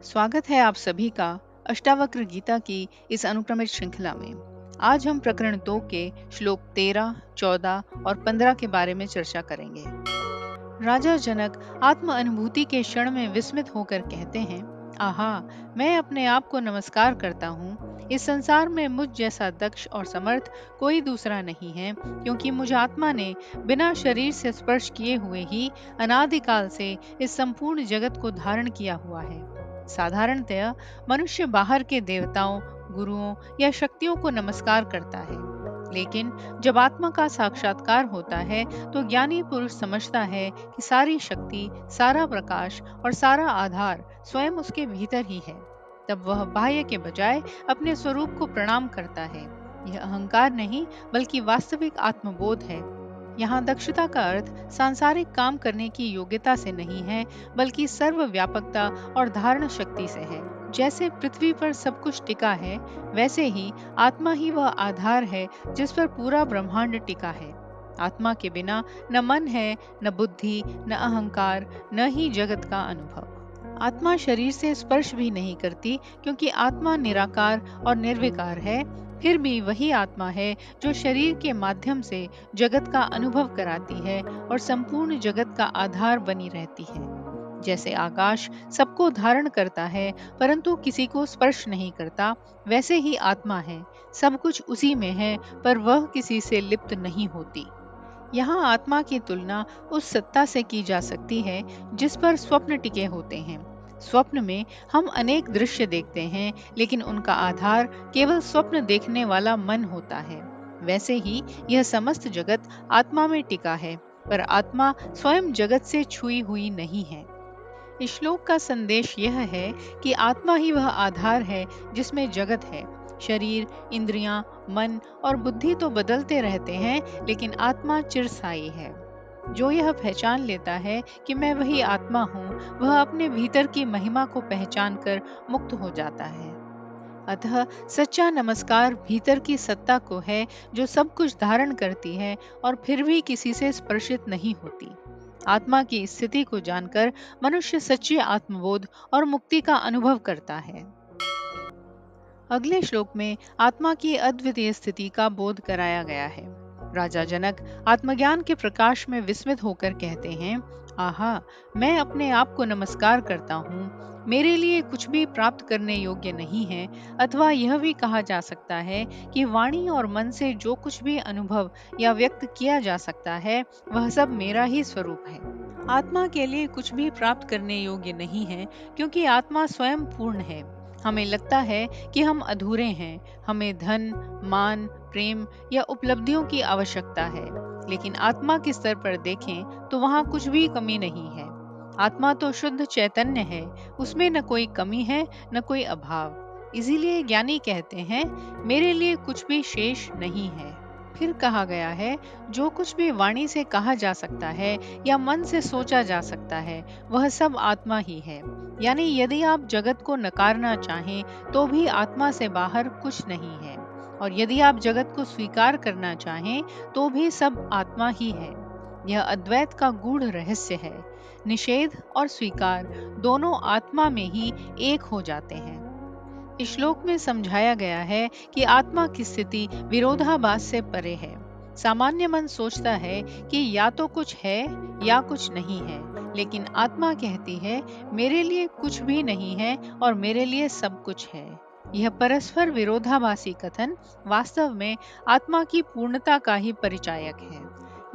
स्वागत है आप सभी का अष्टावक्र गीता की इस अनुक्रमित श्रृंखला में। आज हम प्रकरण 2 के श्लोक 13, 14 और 15 के बारे में चर्चा करेंगे। राजा जनक आत्म अनुभूति के क्षण में विस्मित होकर कहते हैं, आहा, मैं अपने आप को नमस्कार करता हूँ। इस संसार में मुझ जैसा दक्ष और समर्थ कोई दूसरा नहीं है, क्योंकि मुझ आत्मा ने बिना शरीर से स्पर्श किए हुए ही अनादिकाल से इस संपूर्ण जगत को धारण किया हुआ है। साधारणतया मनुष्य बाहर के देवताओं, गुरुओं या शक्तियों को नमस्कार करता है, लेकिन जब आत्मा का साक्षात्कार होता है तो ज्ञानी पुरुष समझता है कि सारी शक्ति, सारा प्रकाश और सारा आधार स्वयं उसके भीतर ही है। तब वह बाह्य के बजाय अपने स्वरूप को प्रणाम करता है। यह अहंकार नहीं बल्कि वास्तविक आत्मबोध है। यहाँ दक्षता का अर्थ सांसारिक काम करने की योग्यता से नहीं है, बल्कि सर्वव्यापकता और धारण शक्ति से है। जैसे पृथ्वी पर सब कुछ टिका है, वैसे ही आत्मा ही वह आधार है जिस पर पूरा ब्रह्मांड टिका है। आत्मा के बिना न मन है, न बुद्धि, न अहंकार, न ही जगत का अनुभव। आत्मा शरीर से स्पर्श भी नहीं करती, क्योंकि आत्मा निराकार और निर्विकार है। फिर भी वही आत्मा है जो शरीर के माध्यम से जगत का अनुभव कराती है और संपूर्ण जगत का आधार बनी रहती है। जैसे आकाश सबको धारण करता है परंतु किसी को स्पर्श नहीं करता, वैसे ही आत्मा है, सब कुछ उसी में है पर वह किसी से लिप्त नहीं होती। यहाँ आत्मा की तुलना उस सत्ता से की जा सकती है जिस पर स्वप्न टिके होते हैं। स्वप्न में हम अनेक दृश्य देखते हैं, लेकिन उनका आधार केवल स्वप्न देखने वाला मन होता है। वैसे ही यह समस्त जगत आत्मा में टिका है, पर आत्मा स्वयं जगत से छुई हुई नहीं है। इस श्लोक का संदेश यह है कि आत्मा ही वह आधार है जिसमें जगत है। शरीर, इंद्रियां, मन और बुद्धि तो बदलते रहते हैं, लेकिन आत्मा चिरस्थायी है। जो यह पहचान लेता है कि मैं वही आत्मा हूँ, वह अपने भीतर की महिमा को पहचान कर मुक्त हो जाता है। अतः सच्चा नमस्कार भीतर की सत्ता को है, जो सब कुछ धारण करती है और फिर भी किसी से स्पर्शित नहीं होती। आत्मा की स्थिति को जानकर मनुष्य सच्चे आत्मबोध और मुक्ति का अनुभव करता है। अगले श्लोक में आत्मा की अद्वितीय स्थिति का बोध कराया गया है। राजा जनक आत्मज्ञान के प्रकाश में विस्मित होकर कहते हैं, आहा, मैं अपने आप को नमस्कार करता हूँ। मेरे लिए कुछ भी प्राप्त करने योग्य नहीं है। अथवा यह भी कहा जा सकता है कि वाणी और मन से जो कुछ भी अनुभव या व्यक्त किया जा सकता है, वह सब मेरा ही स्वरूप है। आत्मा के लिए कुछ भी प्राप्त करने योग्य नहीं है, क्योंकि आत्मा स्वयं पूर्ण है। हमें लगता है कि हम अधूरे हैं, हमें धन, मान, प्रेम या उपलब्धियों की आवश्यकता है, लेकिन आत्मा के स्तर पर देखें तो वहाँ कुछ भी कमी नहीं है। आत्मा तो शुद्ध चैतन्य है, उसमें न कोई कमी है न कोई अभाव। इसीलिए ज्ञानी कहते हैं, मेरे लिए कुछ भी शेष नहीं है। फिर कहा गया है, जो कुछ भी वाणी से कहा जा सकता है या मन से सोचा जा सकता है, वह सब आत्मा ही है। यानी यदि आप जगत को नकारना चाहें तो भी आत्मा से बाहर कुछ नहीं है, और यदि आप जगत को स्वीकार करना चाहें तो भी सब आत्मा ही है। यह अद्वैत का गूढ़ रहस्य है। निषेध और स्वीकार दोनों आत्मा में ही एक हो जाते हैं। इस श्लोक में समझाया गया है कि आत्मा की स्थिति विरोधाभास से परे है। सामान्य मन सोचता है कि या तो कुछ है या कुछ नहीं है, लेकिन आत्मा कहती है, मेरे लिए कुछ भी नहीं है और मेरे लिए सब कुछ है। यह परस्पर विरोधाभासी कथन वास्तव में आत्मा की पूर्णता का ही परिचायक है।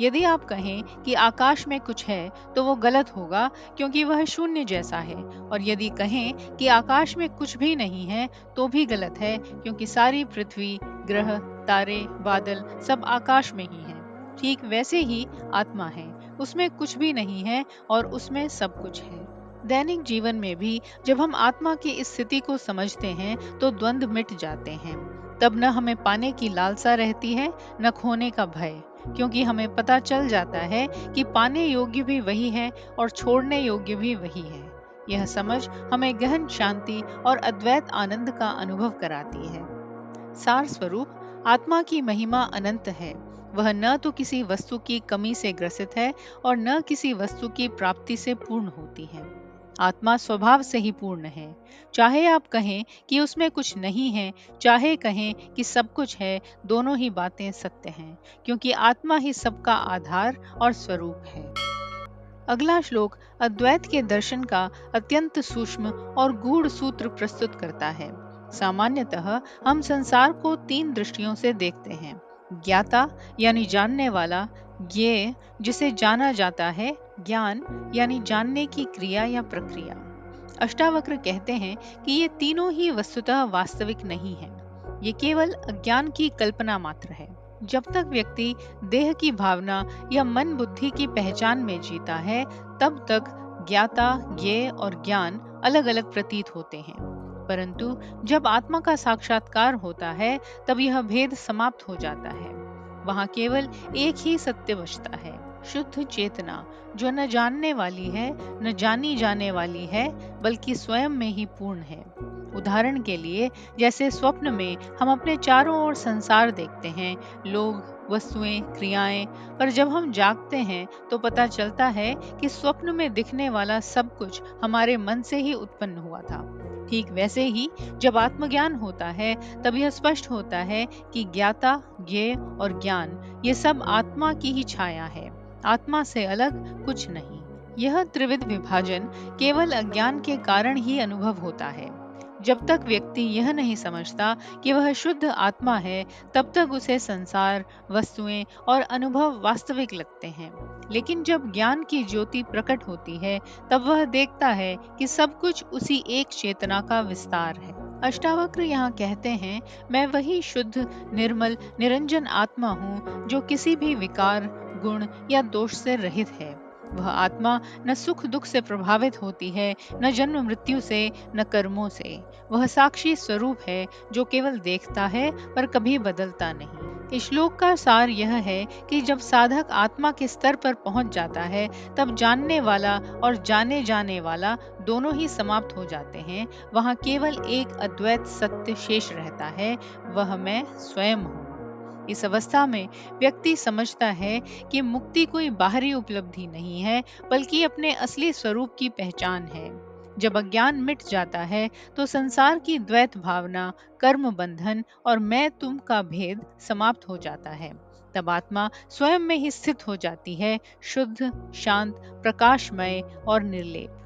यदि आप कहें कि आकाश में कुछ है तो वो गलत होगा, क्योंकि वह शून्य जैसा है, और यदि कहें कि आकाश में कुछ भी नहीं है तो भी गलत है, क्योंकि सारी पृथ्वी, ग्रह, तारे, बादल सब आकाश में ही हैं। ठीक वैसे ही आत्मा है, उसमें कुछ भी नहीं है और उसमें सब कुछ है। दैनिक जीवन में भी जब हम आत्मा की इस स्थिति को समझते हैं तो द्वंद्व मिट जाते हैं। तब न हमें पाने की लालसा रहती है, न खोने का भय, क्योंकि हमें पता चल जाता है कि पाने योग्य भी वही है और छोड़ने योग्य भी वही है। यह समझ हमें गहन शांति और अद्वैत आनंद का अनुभव कराती है। सार स्वरूप आत्मा की महिमा अनंत है। वह न तो किसी वस्तु की कमी से ग्रसित है और न किसी वस्तु की प्राप्ति से पूर्ण होती है। आत्मा स्वभाव से ही पूर्ण है। चाहे आप कहें कि उसमें कुछ नहीं है, चाहे कहें कि सब कुछ है, दोनों ही बातें सत्य हैं, क्योंकि आत्मा ही सबका आधार और स्वरूप है। अगला श्लोक अद्वैत के दर्शन का अत्यंत सूक्ष्म और गूढ़ सूत्र प्रस्तुत करता है। सामान्यतः हम संसार को तीन दृष्टियों से देखते हैं। ज्ञाता यानी जानने वाला, ज्ञेय जिसे जाना जाता है, ज्ञान यानी जानने की क्रिया या प्रक्रिया। अष्टावक्र कहते हैं कि ये तीनों ही वस्तुतः वास्तविक नहीं है, ये केवल अज्ञान की कल्पना मात्र है। जब तक व्यक्ति देह की भावना या मन बुद्धि की पहचान में जीता है, तब तक ज्ञाता, ज्ञेय और ज्ञान अलग अलग प्रतीत होते हैं। परंतु जब आत्मा का साक्षात्कार होता है, तब यह भेद समाप्त हो जाता है। वहां केवल एक ही सत्य बचता है, शुद्ध चेतना, जो न जानने वाली है, न जानी जाने वाली है, बल्कि स्वयं में ही पूर्ण है। उदाहरण के लिए, जैसे स्वप्न में हम अपने चारों ओर संसार देखते हैं, लोग, वस्तुएं, क्रियाएं, पर जब हम जागते हैं तो पता चलता है कि स्वप्न में दिखने वाला सब कुछ हमारे मन से ही उत्पन्न हुआ था। ठीक वैसे ही जब आत्मज्ञान होता है, तब यह स्पष्ट होता है कि ज्ञाता, ज्ञेय और ज्ञान ये सब आत्मा की ही छाया है, आत्मा से अलग कुछ नहीं। यह त्रिविध विभाजन केवल अज्ञान के कारण ही अनुभव होता है। जब तक व्यक्ति यह नहीं समझता कि वह शुद्ध आत्मा है, तब तक उसे संसार, वस्तुएं और अनुभव वास्तविक लगते हैं। लेकिन जब ज्ञान की ज्योति प्रकट होती है, तब वह देखता है कि सब कुछ उसी एक चेतना का विस्तार है। अष्टावक्र यहाँ कहते हैं, मैं वही शुद्ध, निर्मल, निरंजन आत्मा हूँ जो किसी भी विकार, गुण या दोष से रहित है। वह आत्मा न सुख दुख से प्रभावित होती है, न जन्म मृत्यु से, न कर्मों से। वह साक्षी स्वरूप है जो केवल देखता है पर कभी बदलता नहीं। इस श्लोक का सार यह है कि जब साधक आत्मा के स्तर पर पहुंच जाता है, तब जानने वाला और जाने जाने वाला दोनों ही समाप्त हो जाते हैं। वहां केवल एक अद्वैत सत्य शेष रहता है, वह मैं स्वयं हूँ। इस अवस्था में व्यक्ति समझता है कि मुक्ति कोई बाहरी उपलब्धि नहीं है, बल्कि अपने असली स्वरूप की पहचान है। जब अज्ञान मिट जाता है, तो संसार की द्वैत भावना, कर्म बंधन और मैं तुम का भेद समाप्त हो जाता है। तब आत्मा स्वयं में ही स्थित हो जाती है, शुद्ध, शांत, प्रकाशमय और निर्लेप।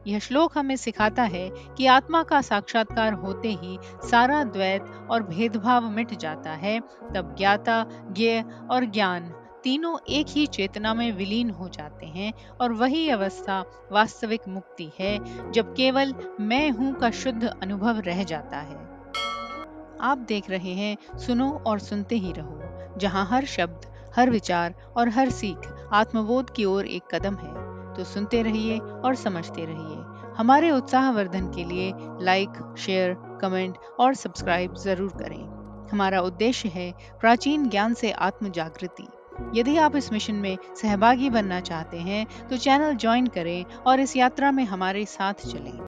यह श्लोक हमें सिखाता है कि आत्मा का साक्षात्कार होते ही सारा द्वैत और भेदभाव मिट जाता है। तब ज्ञाता, ज्ञेय और ज्ञान तीनों एक ही चेतना में विलीन हो जाते हैं, और वही अवस्था वास्तविक मुक्ति है, जब केवल मैं हूँ का शुद्ध अनुभव रह जाता है। आप देख रहे हैं सुनो और सुनते ही रहो, जहाँ हर शब्द, हर विचार और हर सीख आत्मबोध की ओर एक कदम है। तो सुनते रहिए और समझते रहिए। हमारे उत्साहवर्धन के लिए लाइक, शेयर, कमेंट और सब्सक्राइब जरूर करें। हमारा उद्देश्य है प्राचीन ज्ञान से आत्म जागृति। यदि आप इस मिशन में सहभागी बनना चाहते हैं, तो चैनल ज्वाइन करें और इस यात्रा में हमारे साथ चलें।